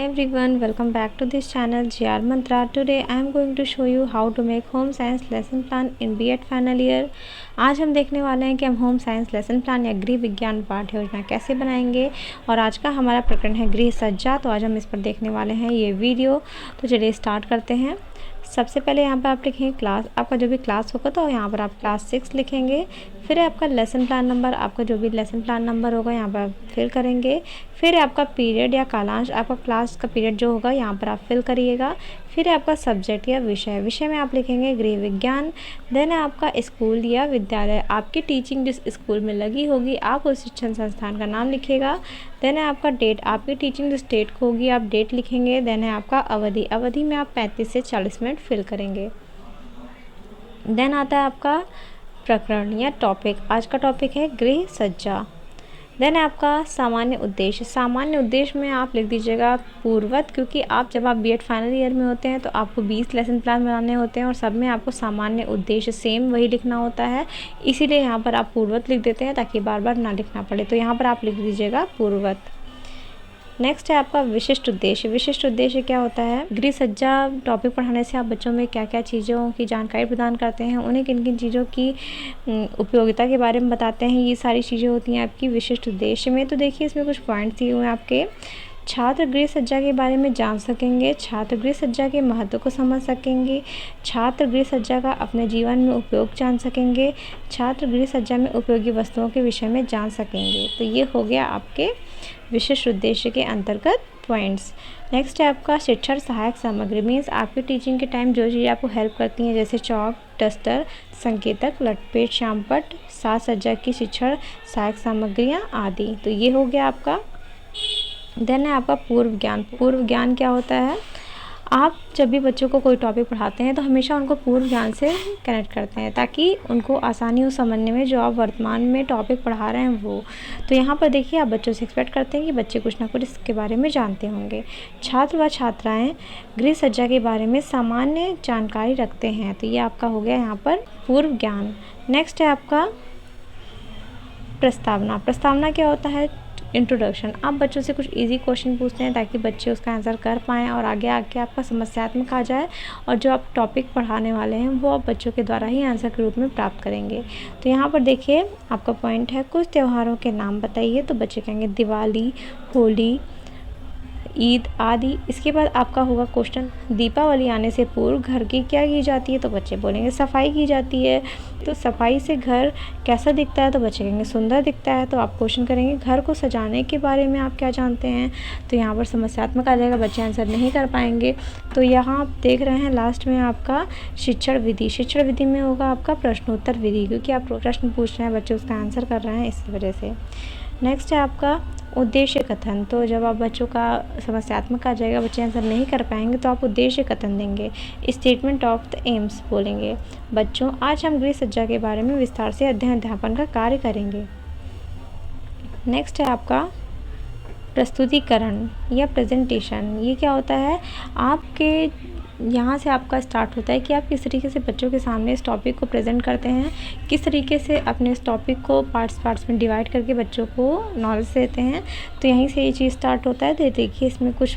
everyone, welcome back to this channel GR Mantra. Today I am going to show you how to make home science lesson plan in B.Ed final year. आज हम देखने वाले हैं कि हम home science lesson plan या गृह विज्ञान पाठ्य योजना कैसे बनाएंगे। और आज का हमारा प्रकरण है गृह सज्जा, तो आज हम इस पर देखने वाले हैं ये वीडियो। तो चलिए स्टार्ट करते हैं। सबसे पहले यहाँ पर आप लिखेंगे क्लास, आपका जो भी क्लास होगा तो यहाँ पर आप क्लास 6 लिखेंगे। फिर आपका लेसन प्लान नंबर, आपका जो भी लेसन प्लान नंबर होगा यहाँ पर आप फिल करेंगे। फिर आपका पीरियड या कालांश, आपका क्लास का पीरियड जो होगा यहाँ पर आप फिल करिएगा। फिर आपका सब्जेक्ट या विषय में आप लिखेंगे गृह विज्ञान। देन आपका स्कूल या विद्यालय, आपकी टीचिंग जिस स्कूल में लगी होगी आप उस शिक्षण संस्थान का नाम लिखिएगा। देन है आपका डेट, आपकी टीचिंग जिस डेट को होगी आप डेट लिखेंगे। देन है आपका अवधि में आप 35 से 40 मिनट फिल करेंगे। देन आता है आपका प्रकरण या टॉपिक, आज का टॉपिक है गृह सज्जा। देन आपका सामान्य उद्देश्य में आप लिख दीजिएगा पूर्वत, क्योंकि जब आप B.Ed फाइनल ईयर में होते हैं तो आपको 20 लेसन प्लान बनाने होते हैं और सब में आपको सामान्य उद्देश्य सेम वही लिखना होता है, इसीलिए यहाँ पर आप पूर्वत लिख देते हैं ताकि बार बार ना लिखना पड़े। तो यहाँ पर आप लिख दीजिएगा पूर्वत। नेक्स्ट है आपका विशिष्ट उद्देश्य क्या होता है। गृह सज्जा टॉपिक पढ़ाने से आप बच्चों में क्या क्या चीज़ों की जानकारी प्रदान करते हैं, उन्हें किन किन चीज़ों की उपयोगिता के बारे में बताते हैं, ये सारी चीज़ें होती हैं आपकी विशिष्ट उद्देश्य में। तो देखिए इसमें कुछ पॉइंट्स दिए हुए हैं आपके। छात्र गृह सज्जा के बारे में जान सकेंगे, छात्र गृह सज्जा के महत्व को समझ सकेंगे, छात्र गृह सज्जा का अपने जीवन में उपयोग जान सकेंगे, छात्र गृह सज्जा में उपयोगी वस्तुओं के विषय में जान सकेंगे। तो ये हो गया आपके विशिष्ट उद्देश्य के अंतर्गत पॉइंट्स। नेक्स्ट है आपका शिक्षण सहायक सामग्री, मीन्स आपकी टीचिंग के टाइम जो चीज़ें आपको हेल्प करती हैं, जैसे चौक, डस्टर, संकेतक, लटपेट, श्यामपट्ट, साज सज्जा की शिक्षण सहायक सामग्रियाँ आदि। तो ये हो गया आपका। देन है आपका पूर्व ज्ञान क्या होता है। आप जब भी बच्चों को कोई टॉपिक पढ़ाते हैं तो हमेशा उनको पूर्व ज्ञान से कनेक्ट करते हैं ताकि उनको आसानी हो समझने में जो आप वर्तमान में टॉपिक पढ़ा रहे हैं वो। तो यहाँ पर देखिए आप बच्चों से एक्सपेक्ट करते हैं कि बच्चे कुछ ना कुछ इसके बारे में जानते होंगे। छात्र व छात्राएँ गृह सज्जा के बारे में सामान्य जानकारी रखते हैं, तो ये आपका हो गया यहाँ पर पूर्व ज्ञान। नेक्स्ट है आपका प्रस्तावना क्या होता है। इंट्रोडक्शन, आप बच्चों से कुछ इजी क्वेश्चन पूछते हैं ताकि बच्चे उसका आंसर कर पाएँ और आगे आपका समस्यात्मक आ जाए और जो आप टॉपिक पढ़ाने वाले हैं वो आप बच्चों के द्वारा ही आंसर के रूप में प्राप्त करेंगे। तो यहाँ पर देखिए आपका पॉइंट है कुछ त्योहारों के नाम बताइए, तो बच्चे कहेंगे दिवाली, होली, ईद आदि। इसके बाद आपका होगा क्वेश्चन दीपावली आने से पूर्व घर की क्या की जाती है, तो बच्चे बोलेंगे सफाई की जाती है। तो सफाई से घर कैसा दिखता है, तो बच्चे कहेंगे सुंदर दिखता है। तो आप क्वेश्चन करेंगे घर को सजाने के बारे में आप क्या जानते हैं, तो यहाँ पर समस्यात्मक आ जाएगा, बच्चे आंसर नहीं कर पाएंगे। तो यहाँ आप देख रहे हैं लास्ट में आपका शिक्षण विधि में होगा आपका प्रश्नोत्तर विधि, क्योंकि आप प्रश्न पूछ रहे हैं बच्चे उसका आंसर कर रहे हैं इस वजह से। नेक्स्ट है आपका उद्देश्य कथन, तो जब आप बच्चों का समस्यात्मक आ जाएगा, बच्चे आंसर नहीं कर पाएंगे तो आप उद्देश्य कथन देंगे। स्टेटमेंट ऑफ द एम्स बोलेंगे, बच्चों आज हम गृह सज्जा के बारे में विस्तार से अध्ययन का कार्य करेंगे। नेक्स्ट है आपका प्रस्तुतिकरण या प्रेजेंटेशन, ये क्या होता है। आपके यहाँ से आपका स्टार्ट होता है कि आप किस तरीके से बच्चों के सामने इस टॉपिक को प्रेजेंट करते हैं, किस तरीके से अपने इस टॉपिक को पार्ट्स में डिवाइड करके बच्चों को नॉलेज देते हैं। तो यहीं से ये चीज़ स्टार्ट होता है। तो देखिए इसमें कुछ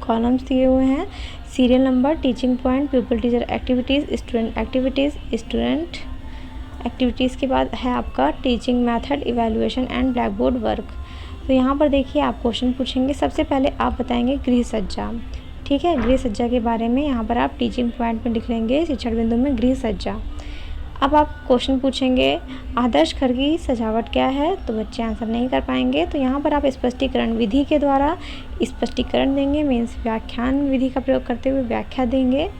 कॉलम्स दिए हुए हैं। Serial number, teaching point, pupil teacher activities, student activities के बाद है आपका teaching method, evaluation and blackboard work. तो यहाँ पर देखिए आप क्वेश्चन पूछेंगे। सबसे पहले आप बताएंगे गृह सज्जा, ठीक है। गृह सज्जा के बारे में यहाँ पर आप टीचिंग पॉइंट में लिख लेंगे शिक्षण बिंदु में गृह सज्जा। अब आप क्वेश्चन पूछेंगे आदर्श घर की सजावट क्या है, तो बच्चे आंसर नहीं कर पाएंगे। तो यहाँ पर आप स्पष्टीकरण विधि के द्वारा स्पष्टीकरण देंगे, मीन्स व्याख्यान विधि का प्रयोग करते हुए व्याख्या देंगे।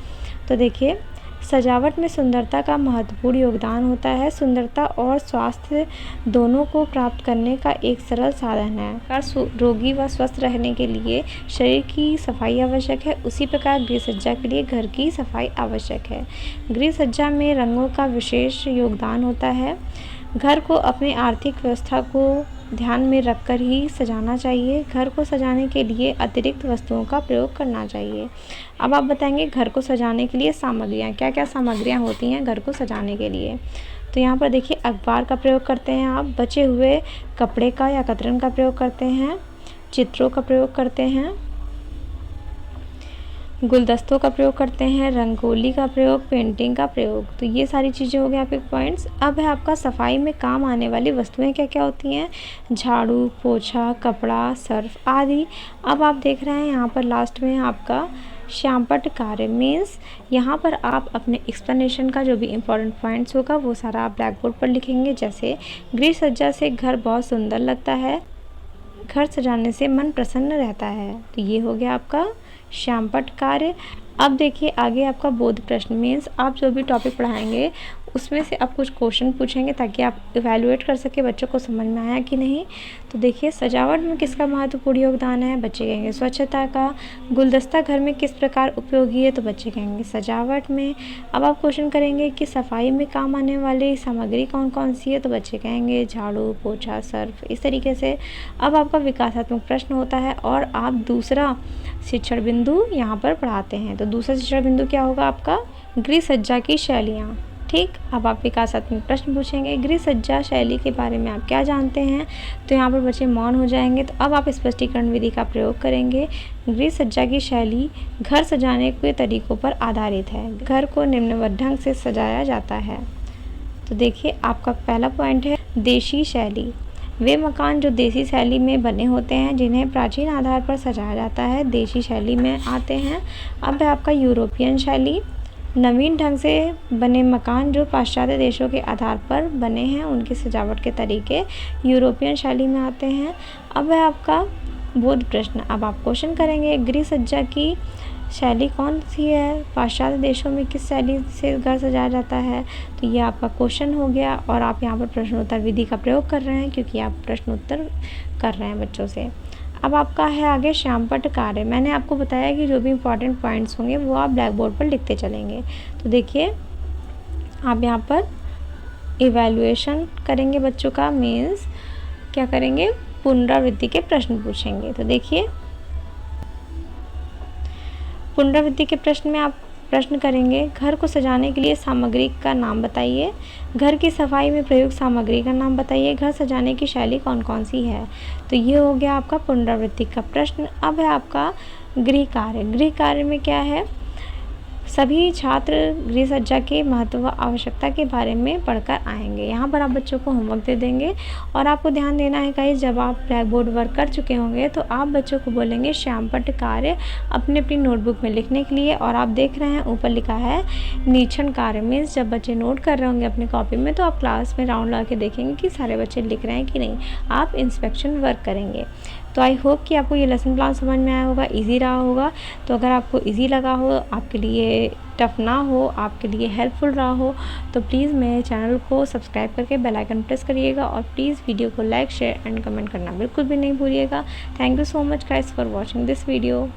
तो देखिए सजावट में सुंदरता का महत्वपूर्ण योगदान होता है। सुंदरता और स्वास्थ्य दोनों को प्राप्त करने का एक सरल साधन है। रोगी व स्वस्थ रहने के लिए शरीर की सफाई आवश्यक है, उसी प्रकार गृह सज्जा के लिए घर की सफाई आवश्यक है। गृह सज्जा में रंगों का विशेष योगदान होता है। घर को अपनी आर्थिक व्यवस्था को ध्यान में रखकर ही सजाना चाहिए। घर को सजाने के लिए अतिरिक्त वस्तुओं का प्रयोग करना चाहिए। अब आप बताएंगे घर को सजाने के लिए सामग्रियाँ, क्या क्या सामग्रियाँ होती हैं घर को सजाने के लिए। तो यहाँ पर देखिए अखबार का प्रयोग करते हैं आप, बचे हुए कपड़े का या कतरन का प्रयोग करते हैं, चित्रों का प्रयोग करते हैं, गुलदस्तों का प्रयोग करते हैं, रंगोली का प्रयोग, पेंटिंग का प्रयोग। तो ये सारी चीज़ें हो गई आपके पॉइंट्स। अब है आपका सफाई में काम आने वाली वस्तुएं क्या क्या होती हैं। झाड़ू, पोछा, कपड़ा, सर्फ आदि। अब आप देख रहे हैं यहाँ पर लास्ट में आपका श्यामपट्ट कार्य मीन्स यहाँ पर आप अपने एक्सप्लेनेशन का जो भी इम्पोर्टेंट पॉइंट्स होगा वो सारा आप ब्लैक बोर्ड पर लिखेंगे। जैसे गृह सज्जा से घर बहुत सुंदर लगता है, घर सजाने से मन प्रसन्न रहता है। तो ये हो गया आपका श्यामपट्ट कार्य। अब देखिए आगे आपका बोध प्रश्न मीन्स आप जो भी टॉपिक पढ़ाएंगे उसमें से आप कुछ क्वेश्चन पूछेंगे ताकि आप इवैल्यूएट कर सके बच्चों को समझ में आया कि नहीं। तो देखिए सजावट में किसका महत्वपूर्ण योगदान है, बच्चे कहेंगे स्वच्छता का। गुलदस्ता घर में किस प्रकार उपयोगी है, तो बच्चे कहेंगे सजावट में। अब आप क्वेश्चन करेंगे कि सफाई में काम आने वाली सामग्री कौन कौन सी है, तो बच्चे कहेंगे झाड़ू, पोछा, सर्फ, इस तरीके से। अब आपका विकासात्मक प्रश्न होता है और आप दूसरा शिक्षण बिंदु यहाँ पर पढ़ाते हैं। तो दूसरा शिक्षण बिंदु क्या होगा आपका, गृह सज्जा की शैलियाँ। ठीक, अब आप विकासात्मक प्रश्न पूछेंगे गृह सज्जा शैली के बारे में आप क्या जानते हैं। तो यहाँ पर बच्चे मौन हो जाएंगे। तो अब आप स्पष्टीकरण विधि का प्रयोग करेंगे। गृह सज्जा की शैली घर सजाने के तरीकों पर आधारित है। घर को निम्नवत ढंग से सजाया जाता है। तो देखिए आपका पहला पॉइंट है देशी शैली। वे मकान जो देसी शैली में बने होते हैं जिन्हें प्राचीन आधार पर सजाया जाता है, देशी शैली में आते हैं। अब है आपका यूरोपियन शैली। नवीन ढंग से बने मकान जो पाश्चात्य देशों के आधार पर बने हैं उनकी सजावट के तरीके यूरोपियन शैली में आते हैं। अब है आपका बोध प्रश्न। अब आप क्वेश्चन करेंगे गृह सज्जा की शैली कौन सी है, पाश्चात्य देशों में किस शैली से घर सजाया जाता है। तो ये आपका क्वेश्चन हो गया और आप यहाँ पर प्रश्नोत्तर विधि का प्रयोग कर रहे हैं क्योंकि आप प्रश्नोत्तर कर रहे हैं बच्चों से। अब आपका है आगे श्यामपट्ट कार्य। मैंने आपको बताया कि जो भी इम्पोर्टेंट पॉइंट्स होंगे वो आप ब्लैक बोर्ड पर लिखते चलेंगे। तो देखिए आप यहाँ पर इवैल्यूएशन करेंगे बच्चों का मीन्स क्या करेंगे, पुनरावृत्ति के प्रश्न पूछेंगे। तो देखिए पुनरावृत्ति के प्रश्न में आप प्रश्न करेंगे घर को सजाने के लिए सामग्री का नाम बताइए, घर की सफाई में प्रयुक्त सामग्री का नाम बताइए, घर सजाने की शैली कौन कौन सी है। तो ये हो गया आपका पुनरावृत्ति का प्रश्न। अब है आपका गृह कार्य। गृह कार्य में क्या है, सभी छात्र गृह सज्जा के महत्व व आवश्यकता के बारे में पढ़कर आएंगे। यहाँ पर आप बच्चों को होमवर्क दे देंगे और आपको ध्यान देना है गाइस जब आप ब्लैक बोर्ड वर्क कर चुके होंगे तो आप बच्चों को बोलेंगे श्यामपट्ट कार्य अपनी अपनी नोटबुक में लिखने के लिए। और आप देख रहे हैं ऊपर लिखा है निरीक्षण कार्य मीन्स जब बच्चे नोट कर रहे होंगे अपनी कॉपी में तो आप क्लास में राउंड लगा के देखेंगे कि सारे बच्चे लिख रहे हैं कि नहीं, आप इंस्पेक्शन वर्क करेंगे। तो आई होप कि आपको ये लेसन प्लान समझ में आया होगा, इजी रहा होगा। तो अगर आपको इजी लगा हो, आपके लिए टफ ना हो, आपके लिए हेल्पफुल रहा हो तो प्लीज़ मेरे चैनल को सब्सक्राइब करके बेल आइकन प्रेस करिएगा और प्लीज़ वीडियो को लाइक, शेयर एंड कमेंट करना बिल्कुल भी नहीं भूलिएगा। Thank you so much guys for watching this video.